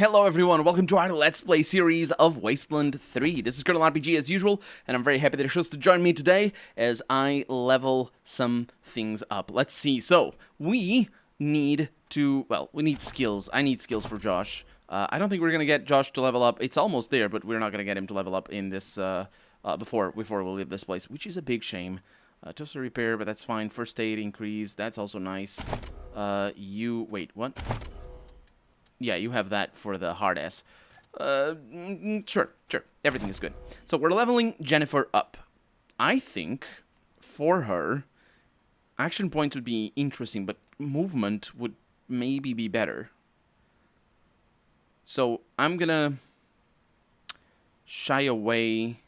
Hello everyone, welcome to our Let's Play series of Wasteland 3. This is Colonel RPG as usual, and I'm very happy that you're supposed to join me today as I level some things up. Let's see, so, we need to, well, we need skills. I need skills for Josh. I don't think we're going to get Josh to level up. It's almost there, but we're not going to get him to level up in this, before we leave this place, which is a big shame. Just a repair, but that's fine. First aid increase, that's also nice. Wait, what? Yeah, you have that for the hard ass. Sure. Everything is good. So we're leveling Jennifer up. I think for her, action points would be interesting, but movement would maybe be better. So I'm gonna shy away.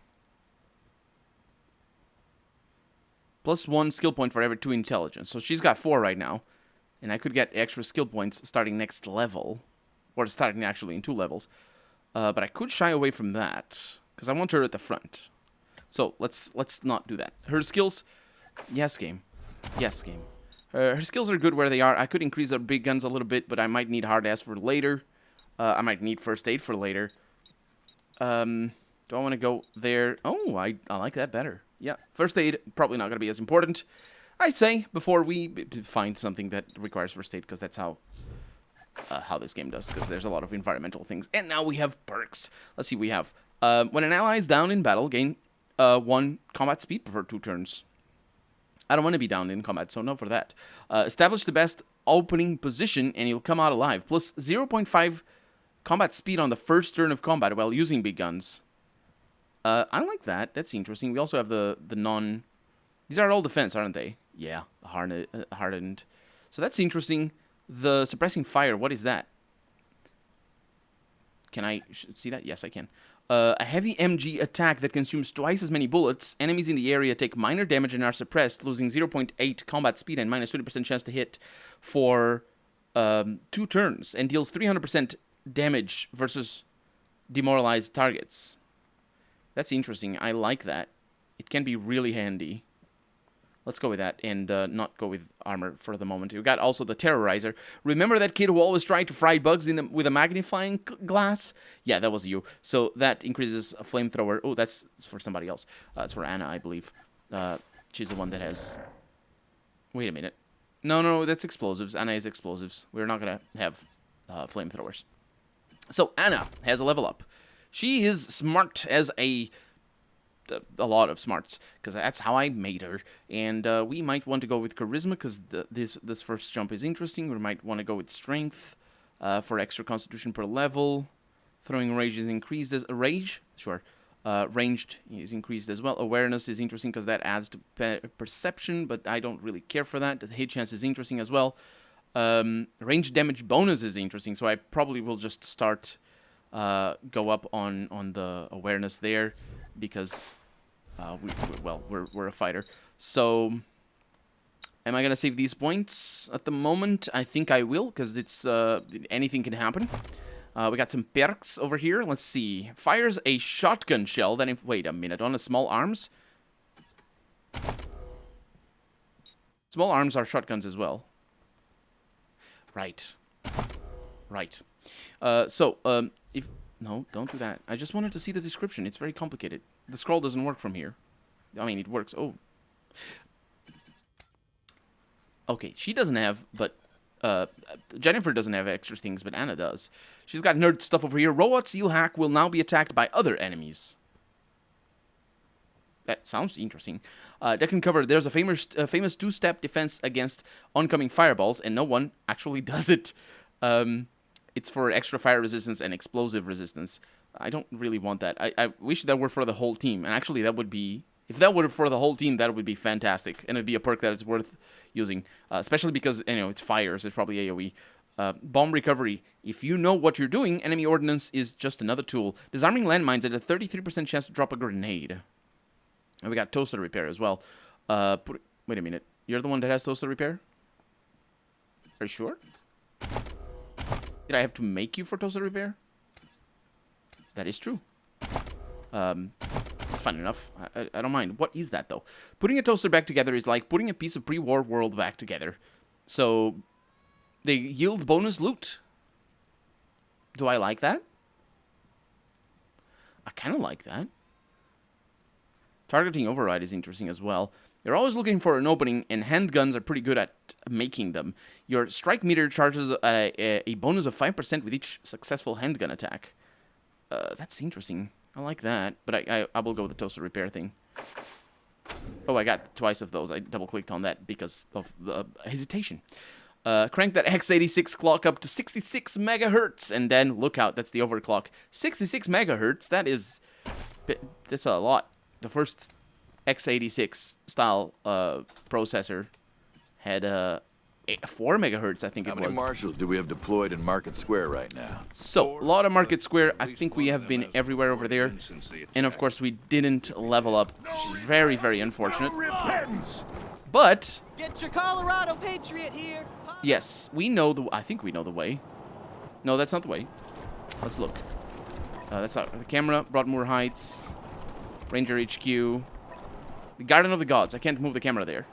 +1 skill point for every 2 intelligence. So she's got 4 right now. And I could get extra skill points starting next level. Or starting actually in 2 levels. But I could shy away from that. Because I want her at the front. So, let's not do that. Her skills... Yes, game. Yes, game. Her skills are good where they are. I could increase her big guns a little bit, but I might need hard ass for later. I might need first aid for later. Do I want to go there? Oh, I like that better. Yeah, first aid, probably not going to be as important, I say, before we find something that requires first aid, because that's how this game does, because there's a lot of environmental things. And now we have perks. Let's see, we have, when an ally is down in battle, gain 1 combat speed for 2 turns. I don't want to be down in combat, so no for that. Establish the best opening position, and you'll come out alive. Plus 0.5 combat speed on the first turn of combat while using big guns. I like that. That's interesting. We also have the non... These are all defense, aren't they? Yeah, hardened. So that's interesting. The suppressing fire, what is that? Can I see that? Yes, I can. A heavy MG attack that consumes twice as many bullets. Enemies in the area take minor damage and are suppressed, losing 0.8 combat speed and minus 20% chance to hit for 2 turns, and deals 300% damage versus demoralized targets. That's interesting. I like that. It can be really handy. Let's go with that and not go with armor for the moment. We got also the Terrorizer. Remember that kid who always tried to fry bugs with a magnifying glass? Yeah, that was you. So that increases a flamethrower. Oh, that's for somebody else. It's for Anna, I believe. She's the one that has... Wait a minute. No, that's explosives. Anna is explosives. We're not going to have flamethrowers. So Anna has a level up. She is smart as a lot of smarts, because that's how I made her. And we might want to go with charisma, because this first jump is interesting. We might want to go with strength for extra constitution per level. Throwing rage is increased as rage. Sure. Ranged is increased as well. Awareness is interesting because that adds to perception, but I don't really care for that. The hit chance is interesting as well. Range damage bonus is interesting, so I probably will just start go up on the awareness there, because we're a fighter. So am I gonna save these points at the moment? I think I will, because it's anything can happen. We got some perks over here. Let's see. Fires a shotgun shell. Then wait a minute, on the small arms. Small arms are shotguns as well. Right. If no, don't do that. I just wanted to see the description. It's very complicated. The scroll doesn't work from here. I mean, it works. Oh. Okay, she doesn't have, but Jennifer doesn't have extra things, but Anna does. She's got nerd stuff over here. Robots you hack will now be attacked by other enemies. That sounds interesting. That can cover. There's a famous 2-step defense against oncoming fireballs, and no one actually does it. It's for extra fire resistance and explosive resistance. I don't really want that. I wish that were for the whole team. And actually, that would be... If that were for the whole team, that would be fantastic. And it'd be a perk that is worth using. Especially because, it's fire, so it's probably AoE. Bomb recovery. If you know what you're doing, enemy ordnance is just another tool. Disarming landmines at a 33% chance to drop a grenade. And we got toaster repair as well. Wait a minute. You're the one that has toaster repair? Are you sure? Did I have to make you for toaster repair? That is true. It's fine enough. I don't mind. What is that, though? Putting a toaster back together is like putting a piece of pre-war world back together. So, they yield bonus loot. Do I like that? I kind of like that. Targeting override is interesting as well. You're always looking for an opening, and handguns are pretty good at making them. Your strike meter charges a bonus of 5% with each successful handgun attack. That's interesting. I like that, but I will go with the toaster repair thing. Oh, I got twice of those. I double-clicked on that because of hesitation. Crank that x86 clock up to 66 megahertz, and then look out, that's the overclock. 66 megahertz, that's a lot. The first x86 style processor had 4 megahertz, I think it was. How many marshals do we have deployed in Market Square right now? So, a lot of Market Square. I think we have been everywhere over there. And of course, we didn't level up. Very, very unfortunate. But get your Colorado Patriot here. Yes, we know I think we know the way. No, that's not the way. Let's look. That's not the camera. Broadmoor Heights. Ranger HQ. The Garden of the Gods. I can't move the camera there.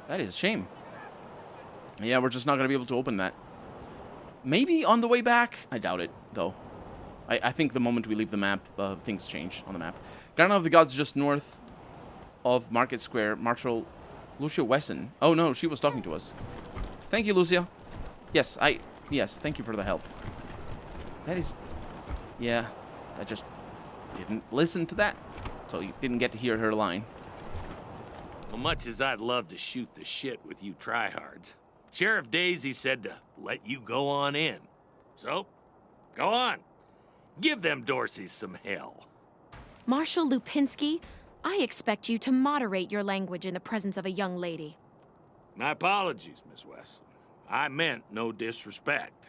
That is a shame. Yeah, we're just not going to be able to open that. Maybe on the way back? I doubt it, though. I think the moment we leave the map, things change on the map. Garden of the Gods just north of Market Square. Marshal Lucia Wesson. Oh, no, she was talking to us. Thank you, Lucia. Yes, thank you for the help. That is... Yeah, I just didn't listen to that. So you didn't get to hear her line. Well, much as I'd love to shoot the shit with you tryhards, Sheriff Daisy said to let you go on in. So, go on. Give them Dorseys some hell. Marshal Lupinski, I expect you to moderate your language in the presence of a young lady. My apologies, Miss Wesson. I meant no disrespect.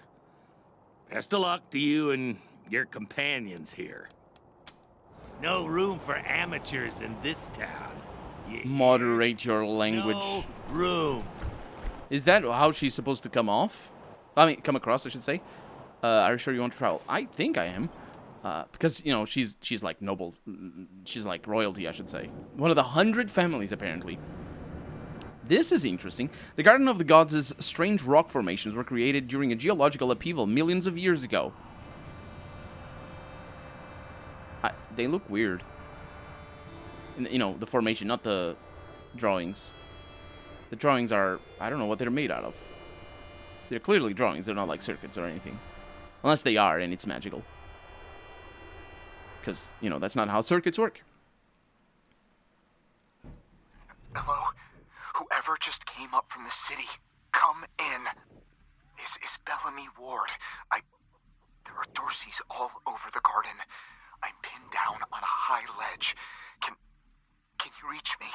Best of luck to you and your companions here. No room for amateurs in this town. Moderate your language. No room. Is that how she's supposed to come come across, I should say. Are you sure you want to travel? I think I am. Because, you know, she's like noble. She's like royalty, I should say. One of the 100 families, apparently. This is interesting. The Garden of the Gods' strange rock formations were created during a geological upheaval millions of years ago. They look weird. You know, the formation, not the drawings. The drawings are... I don't know what they're made out of. They're clearly drawings. They're not like circuits or anything. Unless they are, and it's magical. Because, you know, that's not how circuits work. Hello? Whoever just came up from the city, come in. This is Bellamy Ward. There are Dorseys all over the garden. I'm pinned down on a high ledge. Can you reach me?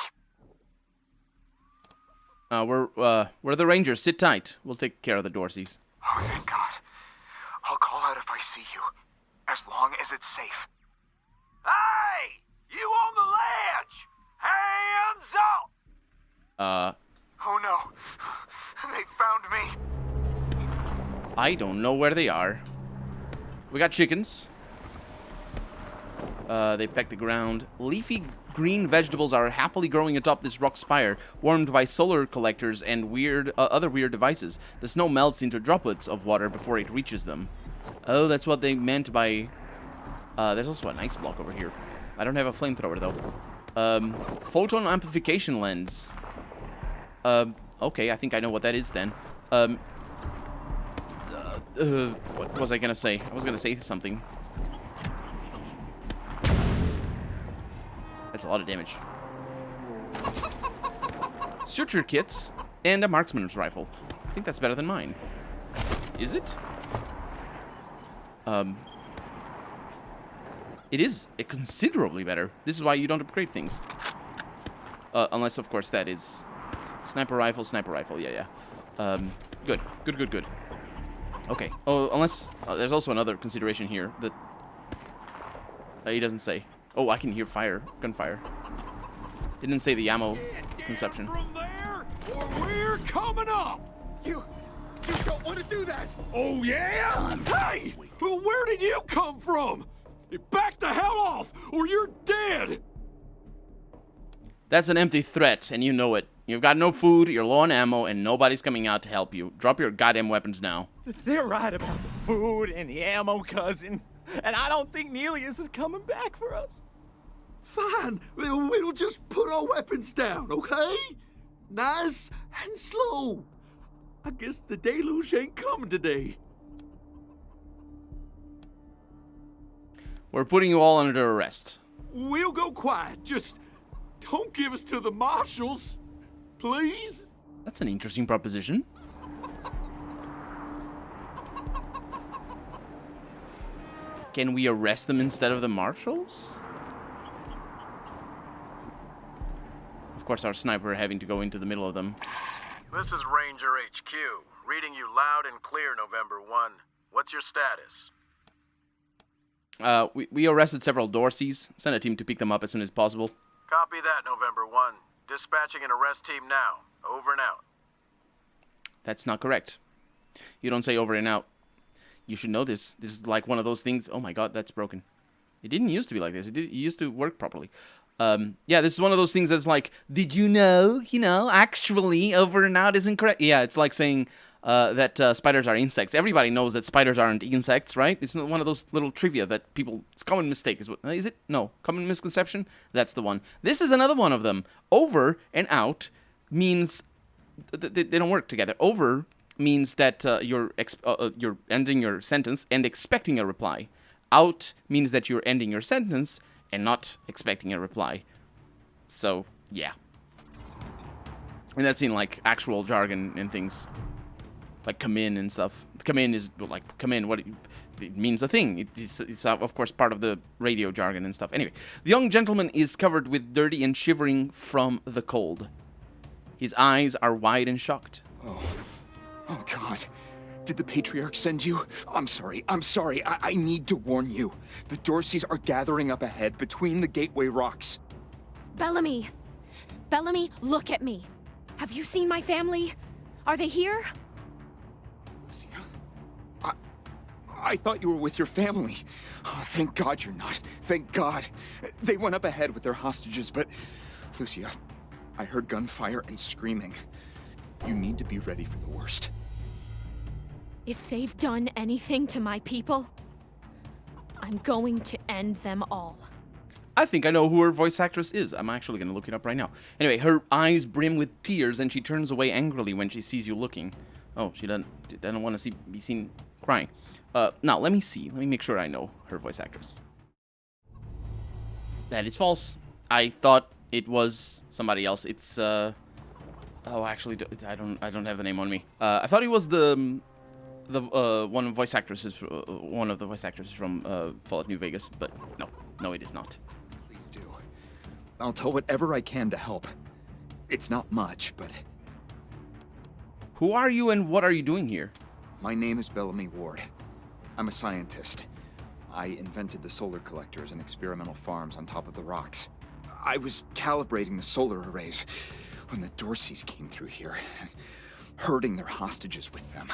We're the Rangers. Sit tight. We'll take care of the Dorseys. Oh, thank God. I'll call out if I see you. As long as it's safe. Hey! You on the ledge! Hands up! Oh no. They found me. I don't know where they are. We got chickens. They peck the ground. Leafy green vegetables are happily growing atop this rock spire, warmed by solar collectors and other weird devices. The snow melts into droplets of water before it reaches them. Oh, that's what they meant by... there's also an ice block over here. I don't have a flamethrower, though. Photon amplification lens. Okay, I think I know what that is, then. What was I gonna say? I was gonna say something. That's a lot of damage. Suture kits and a marksman's rifle. I think that's better than mine. Is it? It is considerably better. This is why you don't upgrade things. Unless, of course, that is... Sniper rifle, yeah. Good. Okay. Oh, unless... there's also another consideration here that... he doesn't say. Oh, I can hear fire. Gunfire. Didn't say the ammo consumption. From there, or we're coming up! You don't want to do that! Oh, yeah? Hey! Well, where did you come from? Back the hell off, or you're dead! That's an empty threat, and you know it. You've got no food, you're low on ammo, and nobody's coming out to help you. Drop your goddamn weapons now. They're right about the food and the ammo, cousin. And I don't think Nelius is coming back for us. Fine. We'll just put our weapons down, okay? Nice and slow. I guess the deluge ain't coming today. We're putting you all under arrest. We'll go quiet. Just don't give us to the marshals, please. That's an interesting proposition. Can we arrest them instead of the marshals? Of course, our sniper having to go into the middle of them. This is Ranger HQ, reading you loud and clear, November 1. What's your status? We arrested several Dorseys. Send a team to pick them up as soon as possible. Copy that, November 1. Dispatching an arrest team now. Over and out. That's not correct. You don't say over and out. You should know this. This is like one of those things. Oh my god, that's broken. It didn't used to be like this. It used to work properly. Yeah, this is one of those things that's like, did you know? You know, actually, over and out isn't correct. Yeah, it's like saying that spiders are insects. Everybody knows that spiders aren't insects, right? It's one of those little trivia that people... It's common mistake. Is it? No. Common misconception? That's the one. This is another one of them. Over and out means... They don't work together. Over means that you're ending your sentence and expecting a reply. Out means that you're ending your sentence and not expecting a reply. So, yeah. And that's in, like, actual jargon and things. Like, come in and stuff. Come in is, like, come in, it means a thing. It's of course, part of the radio jargon and stuff. Anyway, the young gentleman is covered with dirty and shivering from the cold. His eyes are wide and shocked. Oh, God. Did the Patriarch send you? I'm sorry. I need to warn you. The Dorseys are gathering up ahead between the Gateway Rocks. Bellamy! Bellamy, look at me. Have you seen my family? Are they here? Lucia? I thought you were with your family. Oh, thank God you're not. Thank God. They went up ahead with their hostages, but... Lucia, I heard gunfire and screaming. You need to be ready for the worst. If they've done anything to my people, I'm going to end them all. I think I know who her voice actress is. I'm actually going to look it up right now. Anyway, her eyes brim with tears and she turns away angrily when she sees you looking. Oh, she doesn't want to be seen crying. Now, let me see. Let me make sure I know her voice actress. That is false. I thought it was somebody else. It's, oh, actually, I don't have the name on me. I thought it was one of the voice actresses from Fallout New Vegas, but no, it is not. Please do. I'll tell whatever I can to help. It's not much, but... Who are you and what are you doing here? My name is Bellamy Ward. I'm a scientist. I invented the solar collectors and experimental farms on top of the rocks. I was calibrating the solar arrays when the Dorseys came through here, herding their hostages with them.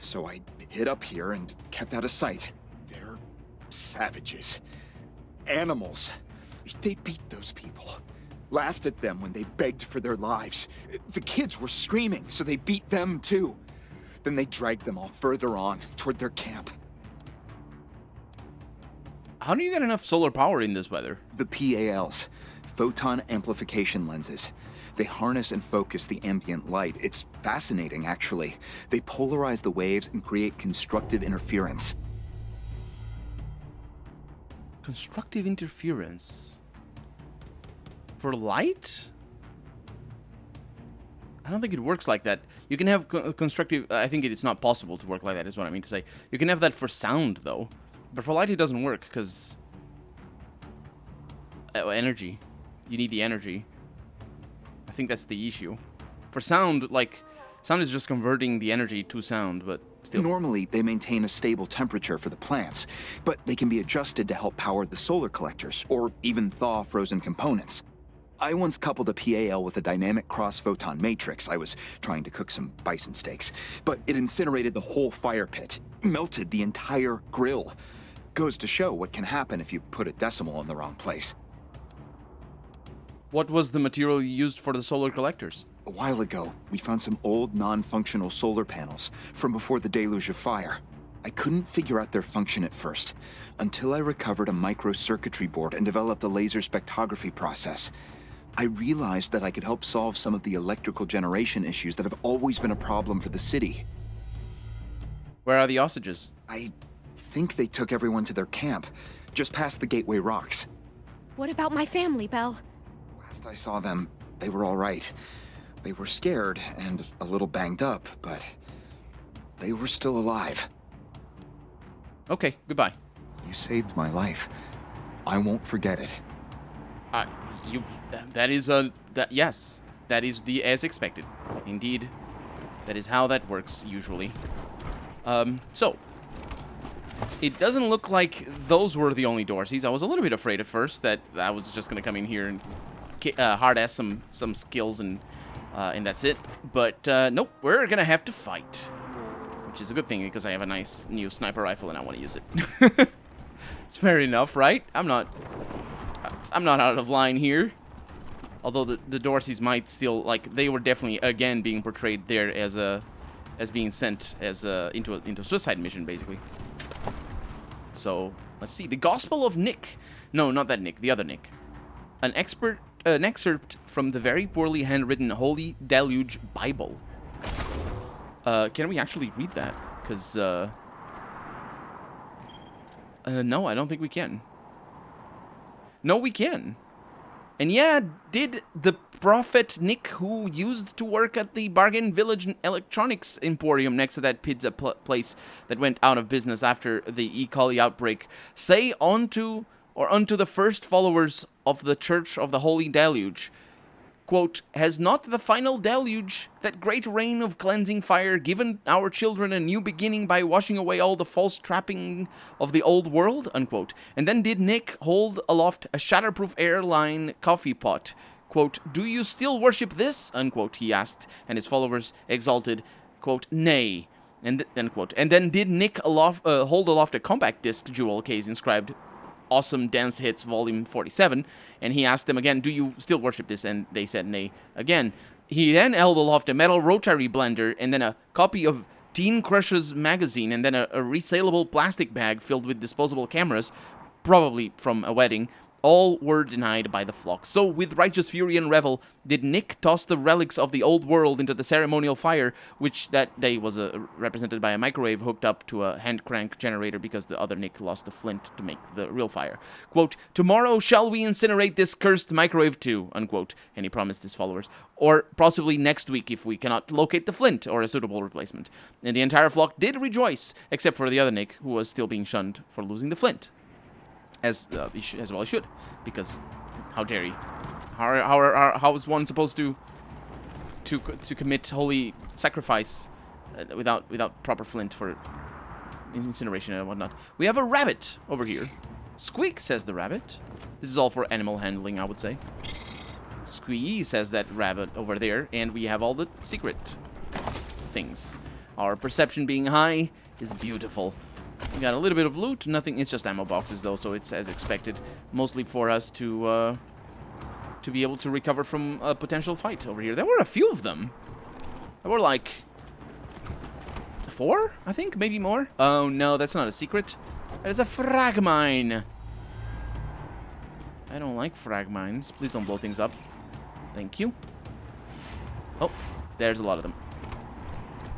So I hid up here and kept out of sight. They're savages. Animals. They beat those people. Laughed at them when they begged for their lives. The kids were screaming, so they beat them too. Then they dragged them all further on, toward their camp. How do you get enough solar power in this weather? The PALs. Photon amplification lenses. They harness and focus the ambient light. It's fascinating, actually. They polarize the waves and create constructive interference. Constructive interference? For light? I don't think it works like that. You can have constructive... I think it's not possible to work like that, is what I mean to say. You can have that for sound, though. But for light, it doesn't work, because... energy. You need the energy. I think that's the issue. For sound, like... Sound is just converting the energy to sound, but still... Normally, they maintain a stable temperature for the plants, but they can be adjusted to help power the solar collectors, or even thaw frozen components. I once coupled a PAL with a dynamic cross-photon matrix. I was trying to cook some bison steaks, but it incinerated the whole fire pit, melted the entire grill. Goes to show what can happen if you put a decimal in the wrong place. What was the material you used for the solar collectors? A while ago, we found some old, non-functional solar panels from before the deluge of fire. I couldn't figure out their function at first, until I recovered a microcircuitry board and developed a laser spectrography process. I realized that I could help solve some of the electrical generation issues that have always been a problem for the city. Where are the hostages? I think they took everyone to their camp, just past the Gateway Rocks. What about my family, Belle? Last I saw them, they were all right. They were scared and a little banged up, but they were still alive. Okay, goodbye. You saved my life. I won't forget it. Yes, that is as expected. Indeed, that is how that works usually. So it doesn't look like those were the only Dorseys. I was a little bit afraid at first that I was just gonna come in here and hard ass some skills and that's it. But nope, we're gonna have to fight, which is a good thing because I have a nice new sniper rifle and I want to use it. It's fair enough, right? I'm not out of line here. Although the Dorseys might still, like, they were definitely again being portrayed there as being sent as into a suicide mission, basically. So let's see, the Gospel of Nick. No, not that Nick, the other Nick. An excerpt from the very poorly handwritten Holy Deluge Bible. Can we actually read that? Because no, I don't think we can. No, we can. And yeah, did the prophet Nick, who used to work at the Bargain Village Electronics Emporium next to that pizza place that went out of business after the E. coli outbreak, say unto the first followers of the Church of the Holy Deluge, quote, has not the final deluge, that great rain of cleansing fire, given our children a new beginning by washing away all the false trapping of the old world, unquote. And then did Nick hold aloft a shatterproof airline coffee pot, quote, do you still worship this, unquote, he asked, and his followers exulted, quote, nay, and unquote. And then did Nick hold aloft a compact disc jewel case inscribed Awesome Dance Hits Volume 47, and he asked them again, do you still worship this? And they said nay again. He then held aloft a metal rotary blender, and then a copy of Teen Crush's magazine, and then a resaleable plastic bag filled with disposable cameras, probably from a wedding. All were denied by the flock. So, with righteous fury and revel, did Nick toss the relics of the old world into the ceremonial fire, which that day was represented by a microwave hooked up to a hand crank generator because the other Nick lost the flint to make the real fire. Quote, tomorrow shall we incinerate this cursed microwave too, unquote, and he promised his followers. Or possibly next week if we cannot locate the flint or a suitable replacement. And the entire flock did rejoice, except for the other Nick, who was still being shunned for losing the flint. As well he should, because how dare he? How is one supposed to commit holy sacrifice without proper flint for incineration and whatnot? We have a rabbit over here. Squeak, says the rabbit. This is all for animal handling, I would say. Squee, says that rabbit over there, and we have all the secret things. Our perception being high is beautiful. We got a little bit of loot, nothing, it's just ammo boxes though, so it's as expected. Mostly for us to be able to recover from a potential fight over here. There were a few of them. There were like 4, I think, maybe more. Oh no, that's not a secret. That is a frag mine. I don't like frag mines. Please don't blow things up. Thank you. Oh, there's a lot of them.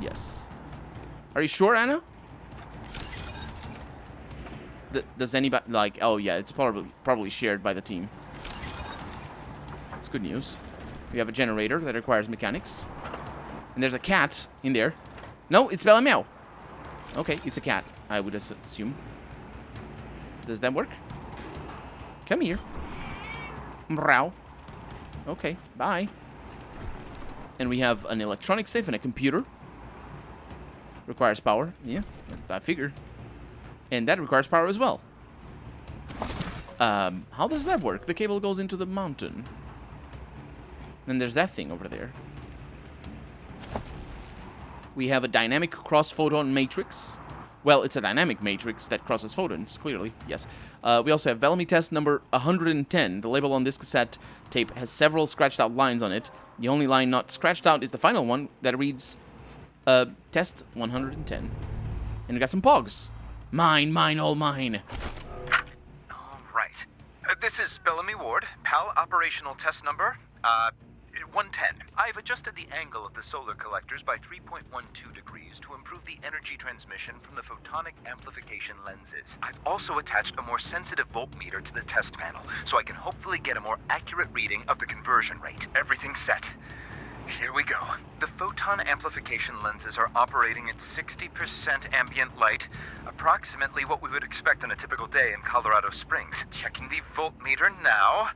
Yes. Are you sure, Anna? Does anybody, like, oh yeah, it's probably shared by the team. That's good news. We have a generator that requires mechanics. And there's a cat in there. No, it's Bellamy. Okay, it's a cat, I would assume. Does that work? Come here. Meow. Okay, bye. And we have an electronic safe and a computer. Requires power. Yeah, I figure. And that requires power as well. How does that work? The cable goes into the mountain. And there's that thing over there. We have a dynamic cross-photon matrix. Well, it's a dynamic matrix that crosses photons, clearly, yes. We also have Bellamy test number 110. The label on this cassette tape has several scratched out lines on it. The only line not scratched out is the final one that reads, test 110. And we got some pogs. Mine, all mine. All right. This is Bellamy Ward, PAL operational test number, 110. I've adjusted the angle of the solar collectors by 3.12 degrees to improve the energy transmission from the photonic amplification lenses. I've also attached a more sensitive voltmeter to the test panel, so I can hopefully get a more accurate reading of the conversion rate. Everything's set. Here we go. The photon amplification lenses are operating at 60% ambient light, approximately what we would expect on a typical day in Colorado Springs. Checking the voltmeter now.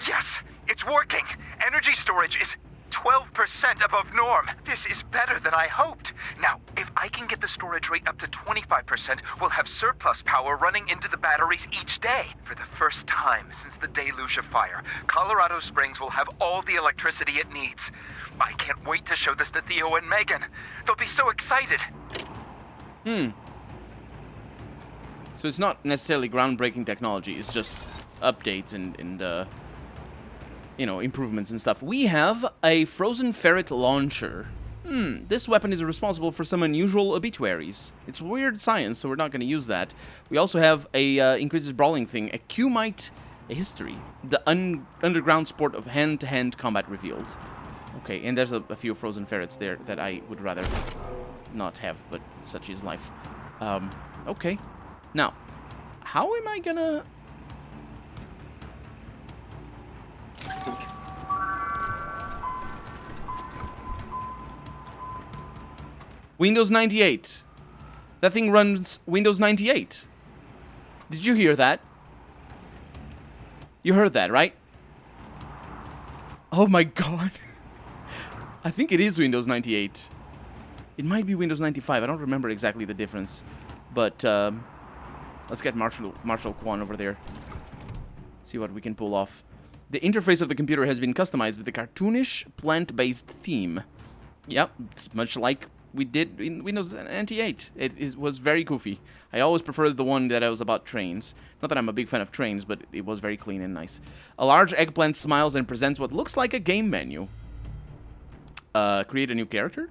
Yes, it's working. Energy storage is 12% above norm. This is better than I hoped. Now, if I can get the storage rate up to 25%, we'll have surplus power running into the batteries each day. For the first time since the deluge of fire, Colorado Springs will have all the electricity it needs. I can't wait to show this to Theo and Megan. They'll be so excited. So it's not necessarily groundbreaking technology, it's just updates and you know, improvements and stuff. We have a frozen ferret launcher. This weapon is responsible for some unusual obituaries. It's weird science, so we're not going to use that. We also have a increases brawling thing, a Q-Mite history, the underground sport of hand-to-hand combat revealed. Okay, and there's a few frozen ferrets there that I would rather not have, but such is life. Okay. Now, how am I gonna... Windows 98. That thing runs Windows 98. Did you hear that? You heard that, right? Oh my god. I think it is Windows 98. It might be Windows 95. I don't remember exactly the difference. But let's get Marshall Kwan over there. See what we can pull off. The interface of the computer has been customized with a cartoonish, plant-based theme. Yep, it's much like we did in Windows 98. It was very goofy. I always preferred the one that was about trains. Not that I'm a big fan of trains, but it was very clean and nice. A large eggplant smiles and presents what looks like a game menu. Create a new character?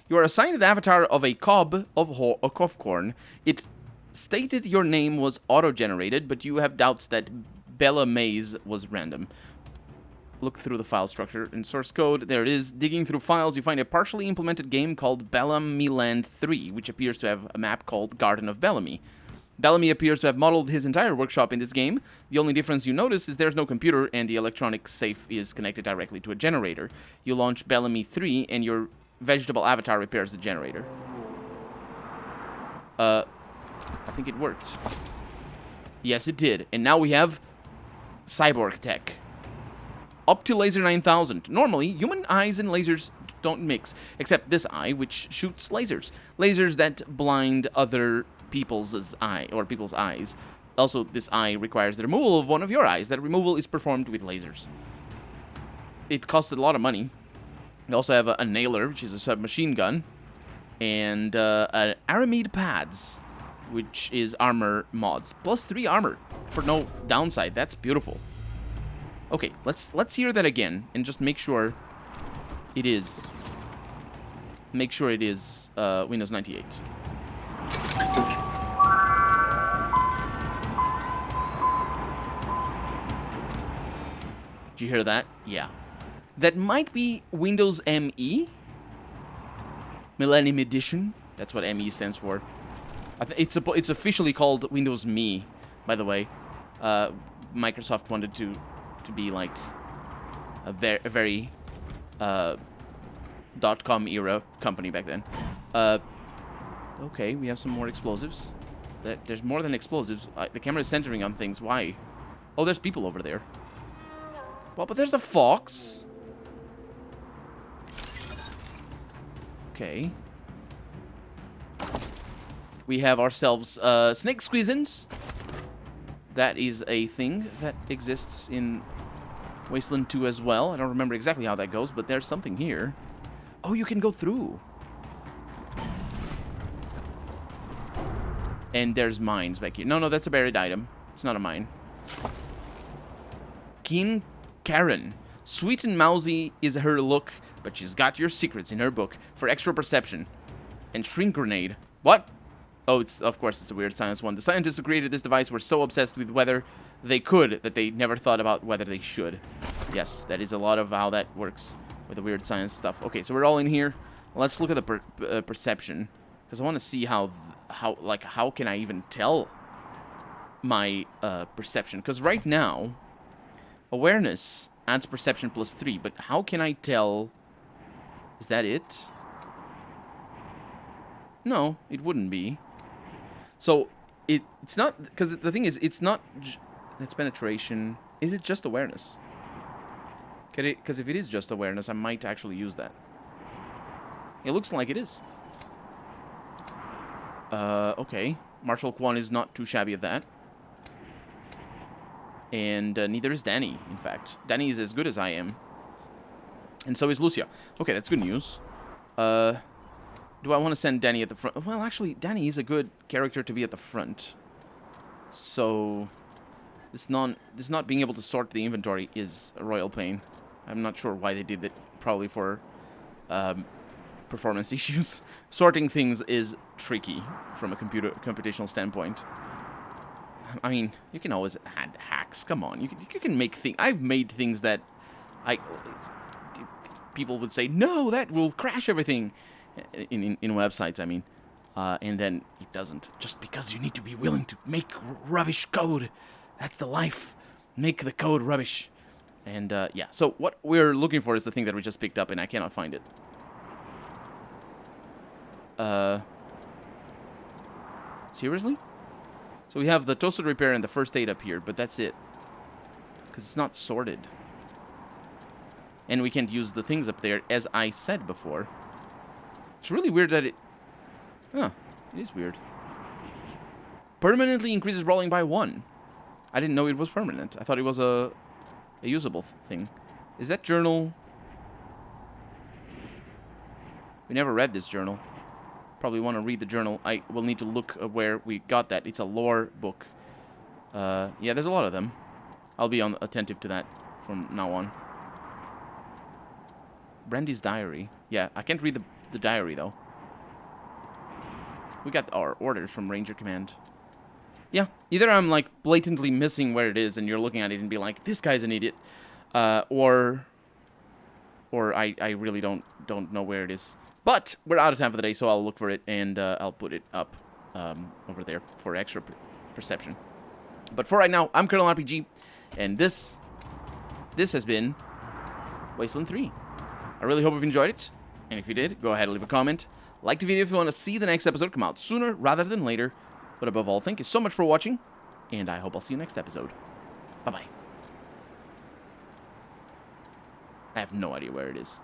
You are assigned an avatar of a cob of corn. It stated your name was auto-generated, but you have doubts that Bellamy was random. Look through the file structure and source code. There it is. Digging through files, you find a partially implemented game called Bellamy Land 3, which appears to have a map called Garden of Bellamy. Bellamy appears to have modeled his entire workshop in this game. The only difference you notice is there's no computer and the electronic safe is connected directly to a generator. You launch Bellamy 3 and your vegetable avatar repairs the generator. I think it worked. Yes, it did. And now we have cyborg tech. Optilaser 9000. Normally, human eyes and lasers don't mix, except this eye, which shoots lasers. Lasers that blind other people's eyes. Also, this eye requires the removal of one of your eyes. That removal is performed with lasers. It costs a lot of money. We also have a nailer, which is a submachine gun, and aramid pads, which is armor mods. +3 armor for no downside. That's beautiful. Okay, let's hear that again and just make sure it is. Make sure it is Windows 98. Did you hear that? Yeah. That might be Windows ME. Millennium Edition. That's what ME stands for. It's officially called Windows Me, by the way. Microsoft wanted to be like a very .com era company back then. Okay, we have some more explosives. There's more than explosives. The camera is centering on things. Why? Oh, there's people over there. Well, but there's a fox. Okay. We have ourselves snake squeezins. That is a thing that exists in Wasteland 2 as well. I don't remember exactly how that goes, but there's something here. Oh, you can go through. And there's mines back here. No, that's a buried item. It's not a mine. Keen Karen. Sweet and mousy is her look, but she's got your secrets in her book for extra perception. And shrink grenade. What? Oh, of course it's a weird science one. The scientists who created this device were so obsessed with whether they could that they never thought about whether they should. Yes, that is a lot of how that works with the weird science stuff. Okay, so we're all in here. Let's look at the perception, because I want to see how can I even tell my perception? Because right now, awareness adds perception +3, but how can I tell? Is that it? No, it wouldn't be. So it's not, because the thing is, it's not. That's penetration. Is it just awareness? Because if it is just awareness, I might actually use that. It looks like it is. Okay. Marshall Kwan is not too shabby of that. And neither is Danny, in fact. Danny is as good as I am. And so is Lucia. Okay, that's good news. Do I want to send Danny at the front? Well, actually, Danny is a good character to be at the front. So this not being able to sort the inventory is a royal pain. I'm not sure why they did it. Probably for performance issues. Sorting things is tricky from a computational standpoint. I mean, you can always add hacks. Come on, you can make things. I've made things that people would say, no, that will crash everything in websites. I mean, and then it doesn't. Just because you need to be willing to make rubbish code. That's the life. Make the code rubbish. And yeah, so what we're looking for is the thing that we just picked up, and I cannot find it. Seriously? So we have the toasted repair and the first aid up here, but that's it. Because it's not sorted. And we can't use the things up there, as I said before. It's really weird that it... Huh, it is weird. Permanently increases rolling by 1. I didn't know it was permanent. I thought it was a usable thing. Is that journal... We never read this journal. Probably want to read the journal. I will need to look at where we got that. It's a lore book. Yeah, there's a lot of them. I'll be attentive to that from now on. Brandy's diary. Yeah, I can't read the diary, though. We got our orders from Ranger Command. Yeah, either I'm, like, blatantly missing where it is, and you're looking at it and be like, this guy's an idiot. Or I really don't know where it is. But we're out of time for the day, so I'll look for it, and I'll put it up over there for extra perception. But for right now, I'm Colonel RPG, and this has been Wasteland 3. I really hope you've enjoyed it, and if you did, go ahead and leave a comment. Like the video if you want to see the next episode come out sooner rather than later. But above all, thank you so much for watching, and I hope I'll see you next episode. Bye-bye. I have no idea where it is.